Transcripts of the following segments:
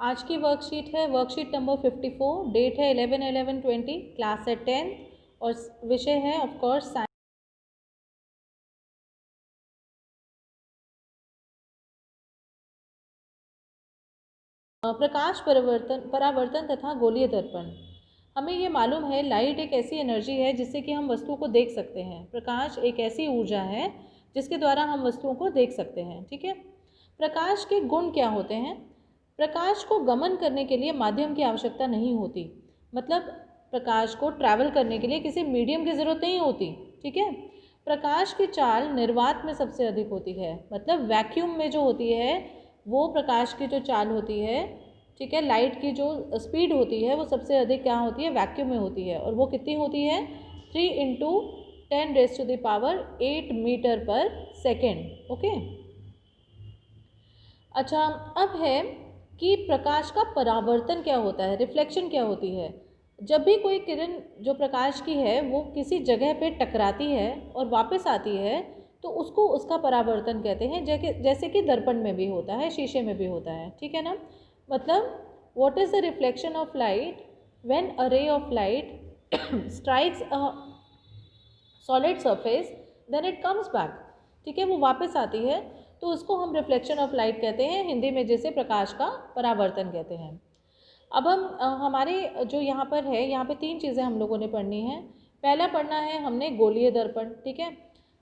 आज की वर्कशीट है वर्कशीट नंबर 54, डेट है 11/11/20, क्लास है 10th और विषय है ऑफ कोर्स साइंस। प्रकाश परावर्तन तथा गोलीय दर्पण। हमें ये मालूम है लाइट एक ऐसी एनर्जी है जिससे कि हम वस्तुओं को देख सकते हैं। प्रकाश एक ऐसी ऊर्जा है जिसके द्वारा हम वस्तुओं को देख सकते हैं। ठीक है, प्रकाश के गुण क्या होते हैं? प्रकाश को गमन करने के लिए माध्यम की आवश्यकता नहीं होती, मतलब प्रकाश को ट्रैवल करने के लिए किसी मीडियम की ज़रूरत नहीं होती। ठीक है, प्रकाश की चाल निर्वात में सबसे अधिक होती है, मतलब वैक्यूम में जो होती है वो प्रकाश की जो चाल होती है, ठीक है, लाइट की जो स्पीड होती है वो सबसे अधिक क्या होती है? वैक्यूम में होती है। और वो कितनी होती है? 3 × 10⁸ मीटर पर सेकेंड। ओके, अच्छा, अब है कि प्रकाश का परावर्तन क्या होता है, रिफ्लेक्शन क्या होती है। जब भी कोई किरण जो प्रकाश की है वो किसी जगह पे टकराती है और वापस आती है तो उसको उसका परावर्तन कहते हैं, जैसे कि दर्पण में भी होता है, शीशे में भी होता है। ठीक है ना, मतलब what is the reflection of light when a ray of light strikes a solid surface then it comes back. ठीक है, वो वापस आती है तो उसको हम रिफ्लेक्शन ऑफ लाइट कहते हैं, हिंदी में जिसे प्रकाश का परावर्तन कहते हैं। अब हम हमारे जो यहाँ पर है, यहाँ पे 3 चीज़ें हम लोगों ने पढ़नी है। पहला पढ़ना है हमने गोलीय दर्पण। ठीक है,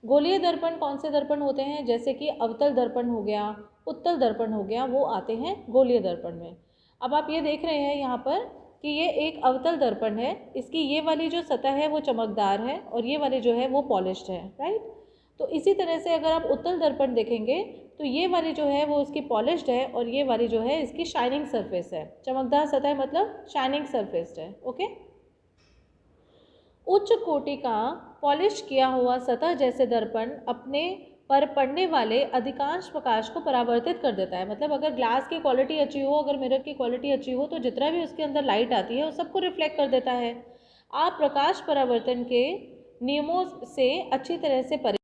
गोलीय दर्पण कौन से दर्पण होते हैं? जैसे कि अवतल दर्पण हो गया, उत्तल दर्पण हो गया, वो आते हैं गोलीय दर्पण में। अब आप ये देख रहे हैं यहाँ पर कि ये एक अवतल दर्पण है, इसकी ये वाली जो सतह है वो चमकदार है और ये वाली जो है वो पॉलिश्ड है, राइट। तो इसी तरह से अगर आप उत्तल दर्पण देखेंगे तो ये वाली जो है वो उसकी पॉलिश्ड है और ये वाली जो है इसकी शाइनिंग सरफेस है। चमकदार सतह मतलब शाइनिंग सरफेस है। ओके, उच्च कोटि का पॉलिश किया हुआ सतह जैसे दर्पण अपने पर पड़ने वाले अधिकांश प्रकाश को परावर्तित कर देता है। मतलब अगर ग्लास की क्वालिटी अच्छी हो, अगर मिरर की क्वालिटी अच्छी हो, तो जितना भी उसके अंदर लाइट आती है उस सबको रिफ्लेक्ट कर देता है। आप प्रकाश परावर्तन के नियमों से अच्छी तरह से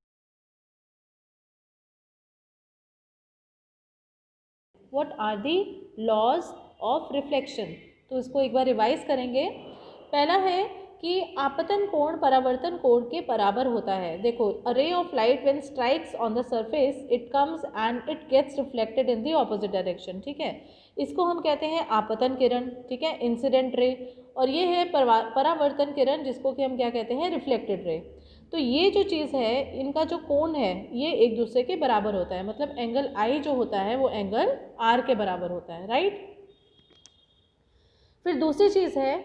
what are the laws of reflection. तो इसको एक बार रिवाइज करेंगे। पहला है कि आपतन कोण परावर्तन कोण के बराबर होता है। देखो, a ray of light when strikes on the surface it comes and it gets reflected in the opposite direction. ठीक है, इसको हम कहते हैं आपतन किरण। ठीक है, इंसिडेंट रे। और ये है परावर्तन किरण, जिसको कि हम क्या कहते हैं? Reflected ray. तो ये जो चीज़ है, इनका जो कोण है ये एक दूसरे के बराबर होता है, मतलब एंगल आई जो होता है वो एंगल आर के बराबर होता है, राइट। फिर दूसरी चीज़ है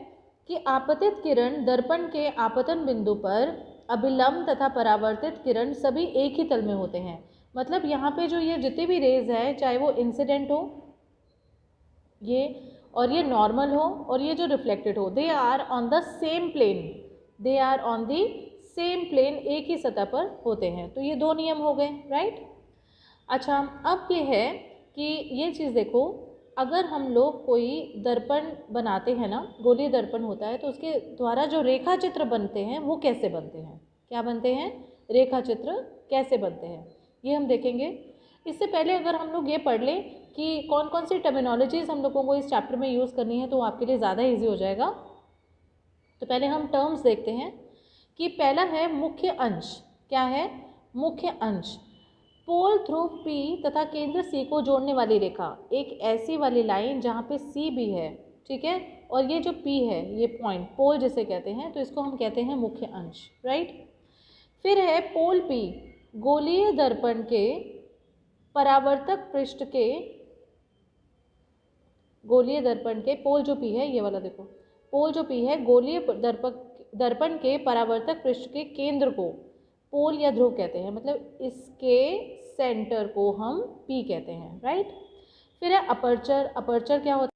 कि आपतित किरण दर्पण के आपतन बिंदु पर अभिलंब तथा परावर्तित किरण सभी एक ही तल में होते हैं। मतलब यहाँ पे जो ये जितनी भी रेज है, चाहे वो इंसिडेंट हो ये, और ये नॉर्मल हो, और ये जो रिफ्लेक्टेड हो, they are on the same plane, they are on the same plane, एक ही सतह पर होते हैं। तो ये 2 नियम हो गए, राइट। अच्छा, अब ये है कि ये चीज़ देखो, अगर हम लोग कोई दर्पण बनाते हैं ना, गोलीय दर्पण होता है, तो उसके द्वारा जो रेखा चित्र बनते हैं वो कैसे बनते हैं? क्या बनते हैं? रेखा चित्र कैसे बनते हैं ये हम देखेंगे। इससे पहले अगर हम लोग ये पढ़ लें कि कौन कौन सी टर्मिनोलॉजीज़ हम लोगों को इस चैप्टर में यूज़ करनी है, तो आपके लिए ज़्यादा ईजी हो जाएगा। तो पहले हम टर्म्स देखते हैं कि पहला है मुख्य अंश। क्या है? मुख्य अंश। पोल ध्रुव P तथा केंद्र C को जोड़ने वाली रेखा, एक ऐसी वाली लाइन जहाँ पे C भी है, ठीक है, और ये जो P है, ये पॉइंट पोल जिसे कहते हैं, तो इसको हम कहते हैं मुख्य अंश, राइट। फिर है पोल P, गोलीय दर्पण के परावर्तक पृष्ठ के, गोलीय दर्पण के पोल जो P है, ये वाला देखो, पोल जो P है गोलीय दर्पण के परावर्तक पृष्ठ के केंद्र को पोल या ध्रुव कहते हैं, मतलब इसके सेंटर को हम P कहते हैं, राइट। फिर है अपर्चर। अपर्चर क्या होता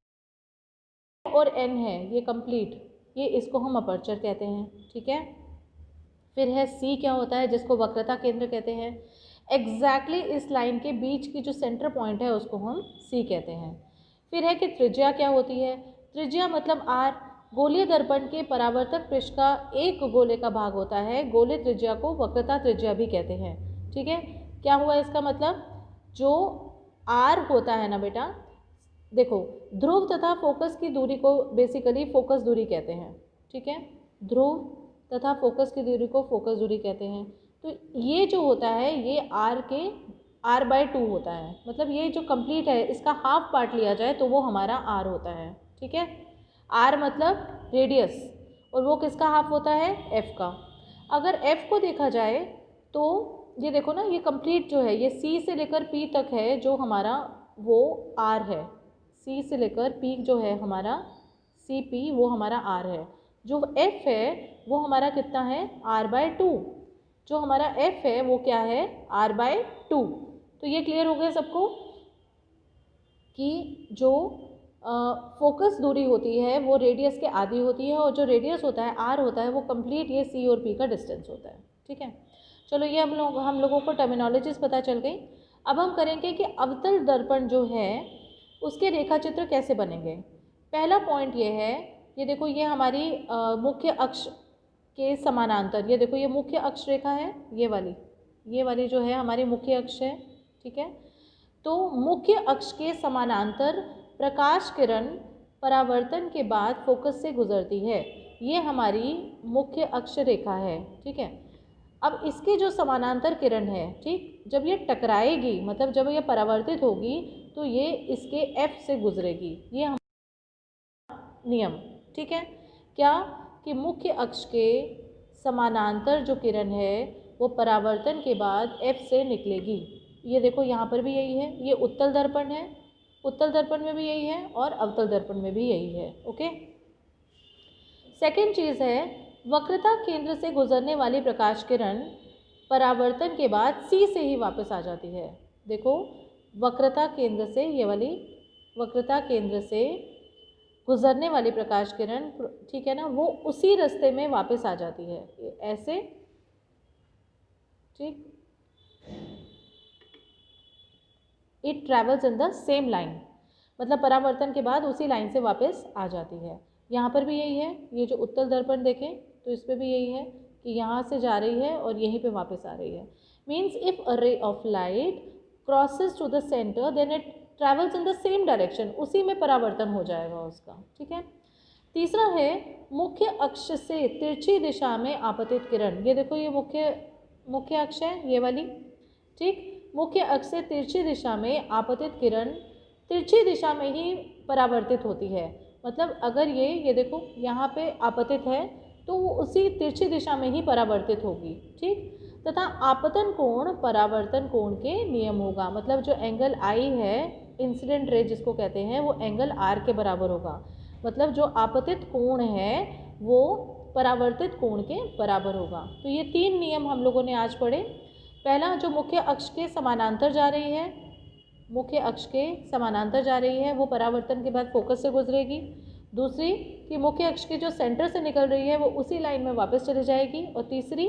है? और N है ये कंप्लीट, ये इसको हम अपर्चर कहते हैं, ठीक है। फिर है C, क्या होता है? जिसको वक्रता केंद्र कहते हैं। एग्जैक्टली इस लाइन के बीच की जो सेंटर पॉइंट है उसको हम C कहते हैं। फिर है कि त्रिज्या क्या होती है? त्रिज्या मतलब R। गोलीय दर्पण के परावर्तक पृष्ठ का एक गोले का भाग होता है, गोलीय त्रिज्या को वक्रता त्रिज्या भी कहते हैं, ठीक है। क्या हुआ इसका मतलब? जो R होता है ना बेटा, देखो, ध्रुव तथा फोकस की दूरी को बेसिकली फोकस दूरी कहते हैं, ठीक है। ध्रुव तथा फोकस की दूरी को फोकस दूरी कहते हैं। तो ये जो होता है ये r/2 होता है, मतलब ये जो कंप्लीट है इसका हाफ पार्ट लिया जाए तो वो हमारा r होता है, ठीक है। r मतलब रेडियस, और वो किसका हाफ होता है, f का। अगर f को देखा जाए तो ये देखो ना, ये कंप्लीट जो है ये c से लेकर p तक है जो हमारा वो r है। c से लेकर p जो है हमारा CP वो हमारा r है। जो f है वो हमारा कितना है, r/2। जो हमारा f है वो क्या है, r/2। तो ये क्लियर हो गया सबको कि जो फोकस दूरी होती है वो रेडियस के आधी होती है, और जो रेडियस होता है r होता है वो कंप्लीट ये c और p का डिस्टेंस होता है, ठीक है। चलो ये हम लोगों को टर्मिनोलॉजीज पता चल गई। अब हम करेंगे कि अवतल दर्पण जो है उसके रेखा चित्र कैसे बनेंगे। पहला पॉइंट ये है, ये देखो ये हमारी मुख्य अक्ष के समानांतर, ये देखो ये मुख्य अक्ष रेखा है, ये वाली जो है हमारी मुख्य अक्ष है, ठीक है। तो मुख्य अक्ष के समानांतर प्रकाश किरण परावर्तन के बाद फोकस से गुजरती है, ये हमारी मुख्य अक्ष रेखा है, ठीक है। अब इसके जो समानांतर किरण है, ठीक, जब ये टकराएगी मतलब जब ये परावर्तित होगी तो ये इसके F से गुजरेगी, ये हमारा नियम, ठीक है। क्या कि मुख्य अक्ष के समानांतर जो किरण है वो परावर्तन के बाद F से निकलेगी। ये देखो यहाँ पर भी यही है, ये उत्तल दर्पण है, उत्तल दर्पण में भी यही है और अवतल दर्पण में भी यही है, ओके। सेकेंड चीज़ है, वक्रता केंद्र से गुजरने वाली प्रकाश किरण परावर्तन के बाद C से ही वापस आ जाती है। देखो वक्रता केंद्र से, ये वाली वक्रता केंद्र से गुजरने वाली प्रकाश किरण, ठीक है ना, वो उसी रास्ते में वापस आ जाती है, ऐसे, ठीक। It travels in the same line, मतलब परावर्तन के बाद उसी लाइन से वापस आ जाती है। यहाँ पर भी यही है, ये जो उत्तल दर्पण देखें तो इस पर भी यही है कि यहाँ से जा रही है और यहीं पे वापस आ रही है। Means if a ray of light crosses to the centre then it travels in the same direction, उसी में परावर्तन हो जाएगा उसका, ठीक है। तीसरा है, मुख्य अक्ष से तिरछी दिशा में आपतित किरण, ये देखो ये मुख्य अक्ष है ये वाली, ठीक। मुख्य अक्ष से तिरछी दिशा में आपतित किरण तिरछी दिशा में ही परावर्तित होती है, मतलब अगर ये देखो यहाँ पे आपतित है तो वो उसी तिरछी दिशा में ही परावर्तित होगी, ठीक। तथा आपतन कोण परावर्तन कोण के नियम होगा, मतलब जो एंगल I है, इंसिडेंट रे जिसको कहते हैं, वो एंगल R के बराबर होगा, मतलब जो आपतित कोण है वो परावर्तित कोण के बराबर होगा। तो ये 3 नियम हम लोगों ने आज पढ़े। पहला, जो मुख्य अक्ष के समानांतर जा रही है, मुख्य अक्ष के समानांतर जा रही है वो परावर्तन के बाद फोकस से गुजरेगी। दूसरी कि मुख्य अक्ष के जो सेंटर से निकल रही है वो उसी लाइन में वापस चली जाएगी। और तीसरी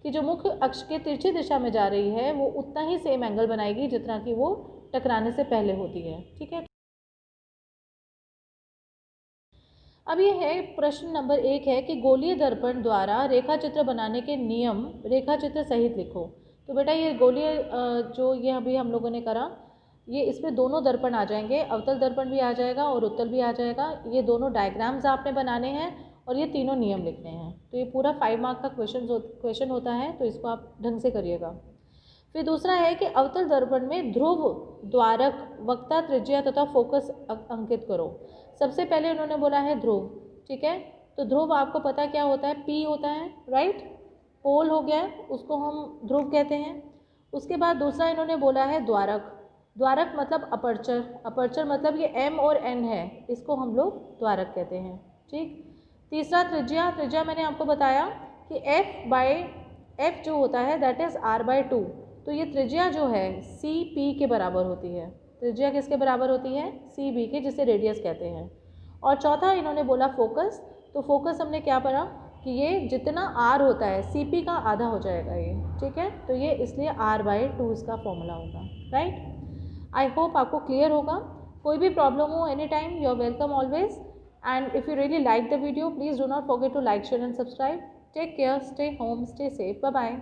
कि जो मुख्य अक्ष के तिरछी दिशा में जा रही है वो उतना ही सेम एंगल बनाएगी जितना कि वो टकराने से पहले होती है, ठीक है। अब ये है प्रश्न नंबर 1 है कि गोलीय दर्पण द्वारा रेखाचित्र बनाने के नियम रेखाचित्र सहित लिखो। तो बेटा ये गोलीय जो ये अभी हम लोगों ने करा, ये इसमें दोनों दर्पण आ जाएंगे, अवतल दर्पण भी आ जाएगा और उत्तल भी आ जाएगा। ये दोनों डायग्राम्स आपने बनाने हैं और ये तीनों नियम लिखने हैं। तो ये पूरा 5 मार्क का क्वेश्चन होता है, तो इसको आप ढंग से करिएगा। फिर दूसरा है कि अवतल दर्पण में ध्रुव, द्वारक, वक्ता, त्रिज्या तथा फोकस अंकित करो। सबसे पहले उन्होंने बोला है ध्रुव, ठीक है। तो ध्रुव आपको पता क्या होता है, P होता है, राइट, पोल हो गया, उसको हम ध्रुव कहते हैं। उसके बाद दूसरा इन्होंने बोला है द्वारक, द्वारक मतलब अपर्चर, अपर्चर मतलब ये M और N है, इसको हम लोग द्वारक कहते हैं, ठीक। तीसरा त्रिज्या, त्रिज्या मैंने आपको बताया कि F जो होता है दैट इज़ R/2। तो ये त्रिज्या जो है CP के बराबर होती है। त्रिज्या किसके बराबर होती है, CB के, जिसे रेडियस कहते हैं। और चौथा इन्होंने बोला फोकस, तो फोकस हमने क्या पढ़ा कि ये जितना R होता है CP का आधा हो जाएगा ये, ठीक है। तो ये इसलिए R/2 इसका फॉर्मूला होगा, राइट। आई होप आपको क्लियर होगा। कोई भी प्रॉब्लम हो any time, you are welcome always. And if you really like the video, please do not forget to like, share and subscribe. Take care, stay home, stay safe. Bye bye.